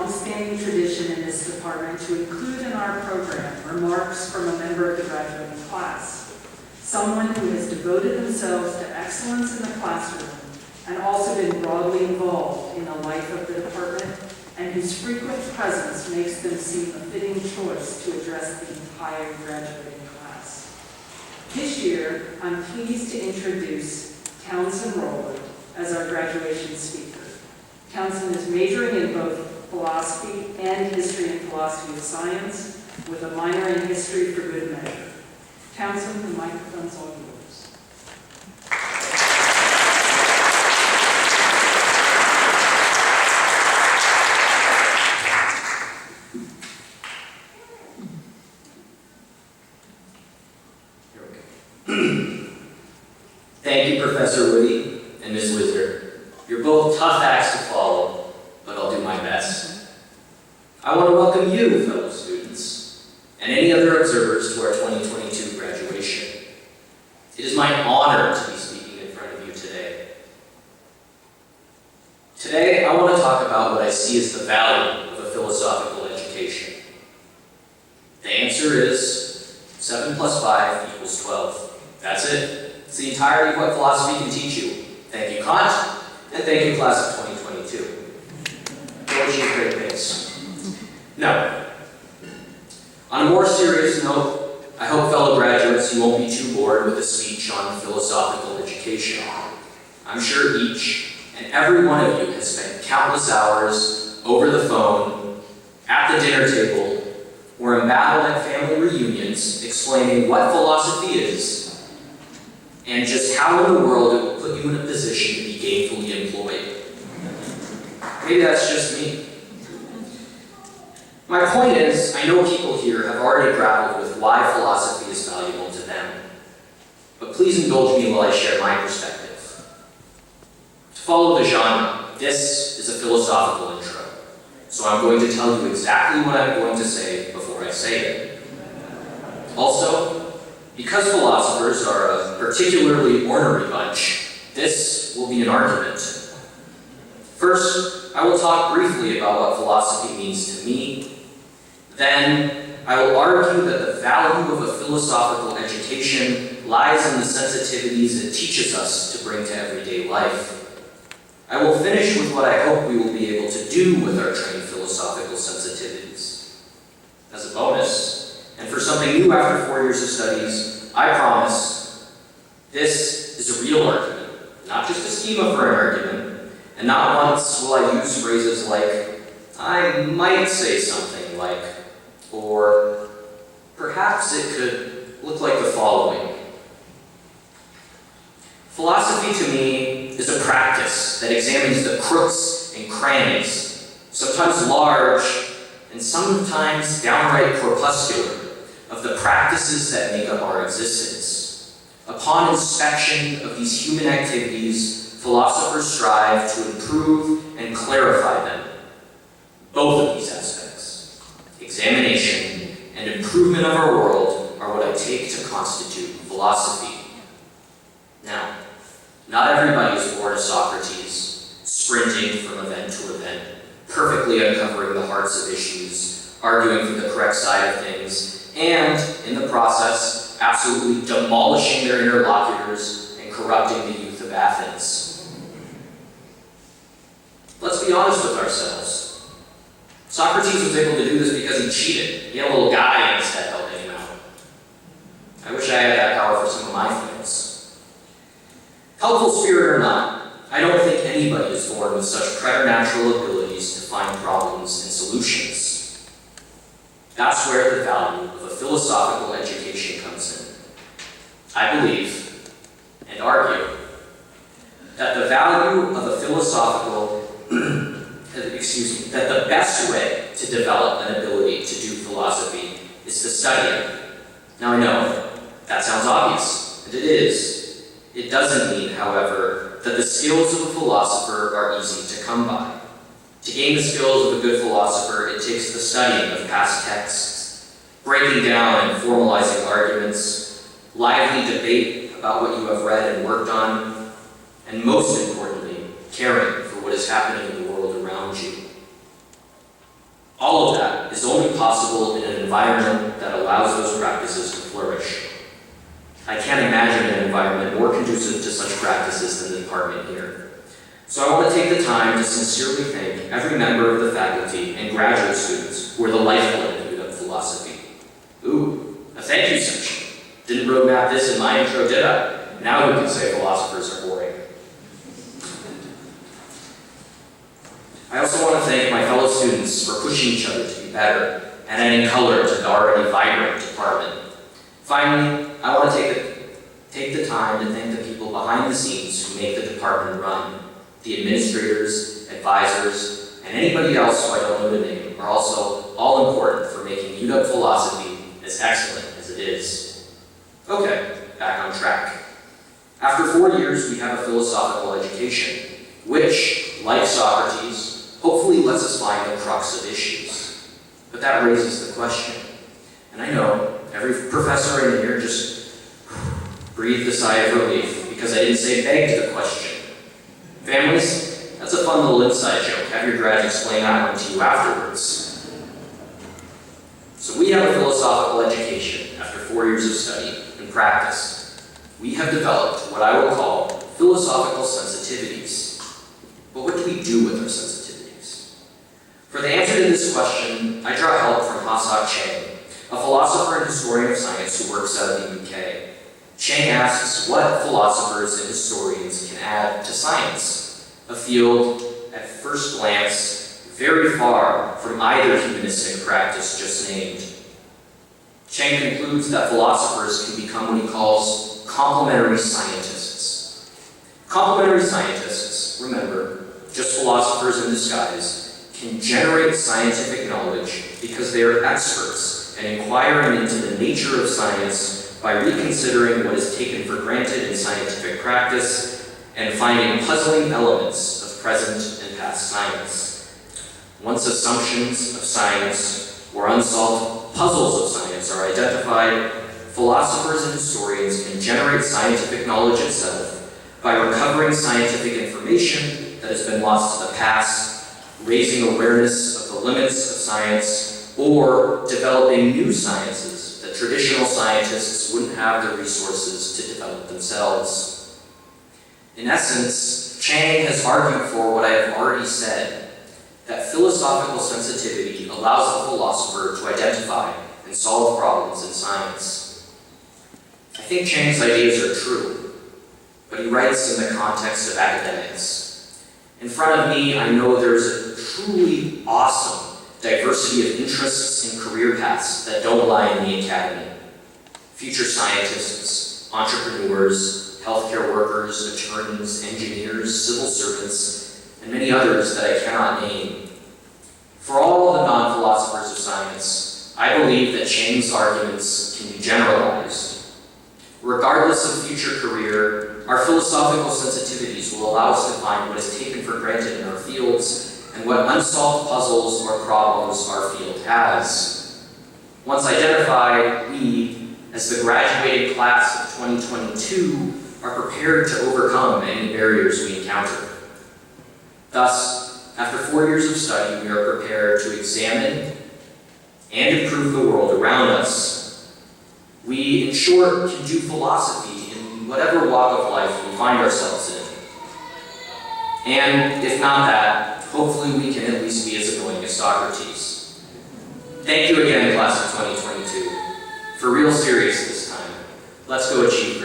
long-standing tradition in this department to include in our program remarks from a member of the graduating class, someone who has devoted themselves to excellence in the classroom and also been broadly involved in the life of the department, and whose frequent presence makes them seem a fitting choice to address the entire graduating class. This year, I'm pleased to introduce Townsend E Rowland as our graduation speaker. Townsend is majoring in both philosophy and history and philosophy of science, with a minor in history for good measure. Townsend, the microphone's all yours. Thank you, Professor Woody and Ms. Wizard. You're both tough acts to follow, but I'll do my best. I want to welcome you, fellow students, and any other observers to our 2022 graduation. It is my honor to be speaking in front of you today. Today, I want to talk about what I see as the value of a philosophical education. The answer is 7 + 5 = 12. That's it. It's the entirety of what philosophy can teach you. Thank you, Kant, and thank you, class of 2022. Go achieve great things. Now, on a more serious note, I hope, fellow graduates, you won't be too bored with a speech on philosophical education. I'm sure each and every one of you has spent countless hours over the phone, at the dinner table, or embattled at family reunions explaining what philosophy is, and just how in the world it will put you in a position to be gainfully employed. Maybe that's just me. My point is, I know people here have already grappled with why philosophy is valuable to them, but please indulge me while I share my perspective. To follow the genre, this is a philosophical intro, so I'm going to tell you exactly what I'm going to say before I say it. Also, because philosophers are a particularly ornery bunch, this will be an argument. First, I will talk briefly about what philosophy means to me. Then, I will argue that the value of a philosophical education lies in the sensitivities it teaches us to bring to everyday life. I will finish with what I hope we will be able to do with our trained philosophical sensitivities. As a bonus, and for something new after 4 years of studies, I promise, this is a real argument, not just a schema for an argument, and not once will I use phrases like, I might say something like, or perhaps it could look like the following. Philosophy to me is a practice that examines the crooks and crannies, sometimes large and sometimes downright corpuscular, of the practices that make up our existence. Upon inspection of these human activities, philosophers strive to improve and clarify them. Both of these aspects, examination and improvement of our world, are what I take to constitute philosophy. Now, not everybody is born as Socrates, sprinting from event to event, perfectly uncovering the hearts of issues, arguing for the correct side of things, and, in the process, absolutely demolishing their interlocutors and corrupting the youth of Athens. Let's be honest with ourselves. Socrates was able to do this because he cheated. He had a little guy in his head helping him out. I wish I had that power for some of my friends. Helpful spirit or not, I don't think anybody is born with such preternatural abilities to find problems and solutions. That's where the value of a philosophical education comes in. I believe, and argue, that the value of a philosophical, that the best way to develop an ability to do philosophy is to study it. Now I know, that sounds obvious, and it is. It doesn't mean, however, that the skills of a philosopher are easy to come by. To gain the skills of a good philosopher, it takes the studying of past texts, breaking down and formalizing arguments, lively debate about what you have read and worked on, and most importantly, caring for what is happening in the world around you. is only possible in an environment that allows those practices to flourish. I can't imagine an environment more conducive to such practices than the department here. So I want to take the time to sincerely thank every member of the faculty and graduate students who are the lifeblood of UW philosophy. Ooh, a thank you section. Didn't roadmap this in my intro, did I? Now who can say philosophers are boring? I also want to thank my fellow students for pushing each other to be better and adding color to the already vibrant department. Finally, I want to take the time to thank the people behind the scenes who make the department run. The administrators, advisors, and anybody else who I don't know to name are also all important for making UW philosophy as excellent as it is. Okay, back on track. After 4 years, we have a philosophical education, which, like Socrates, hopefully lets us find the crux of issues. But that raises the question, and I know every professor in here just breathed a sigh of relief because I didn't say begged the question. Families, that's a fun little inside joke. Have your grads explain that one to you afterwards. So we have a philosophical education after 4 years of study and practice. We have developed what I will call philosophical sensitivities. But what do we do with our sensitivities? For the answer to this question, I draw help from Ha-Seok Chang, a philosopher and historian of science who works out of the UK. Chang asks what philosophers and historians can add to science, a field, at first glance, very far from either humanistic practice just named. Chang concludes that philosophers can become what he calls complementary scientists. Complementary scientists, remember, just philosophers in disguise, can generate scientific knowledge because they are experts and inquiring into the nature of science by reconsidering what is taken for granted in scientific practice and finding puzzling elements of present and past science. Once assumptions of science or unsolved puzzles of science are identified, philosophers and historians can generate scientific knowledge itself by recovering scientific information that has been lost to the past, raising awareness of the limits of science, or developing new sciences that traditional scientists wouldn't have the resources to develop themselves. In essence, Chang has argued for what I have already said, that philosophical sensitivity allows the philosopher to identify and solve problems in science. I think Chang's ideas are true, but he writes in the context of academics. In front of me, I know there's a truly awesome diversity of interests and career paths that don't lie in the academy. Future scientists, entrepreneurs, healthcare workers, attorneys, engineers, civil servants, and many others that I cannot name. For all the non-philosophers of science, I believe that Chang's arguments can be generalized. Regardless of future career, our philosophical sensitivities will allow us to find what is taken for granted in our fields and what unsolved puzzles or problems our field has. Once identified, we, as the graduating class of 2022, are prepared to overcome any barriers we encounter. Thus, after 4 years of study, we are prepared to examine and improve the world around us. We, in short, can do philosophy in whatever walk of life we find ourselves in. And if not that, hopefully we can at least be as annoying as Socrates. Thank you again, class of 2022. For real serious this time. Let's go achieve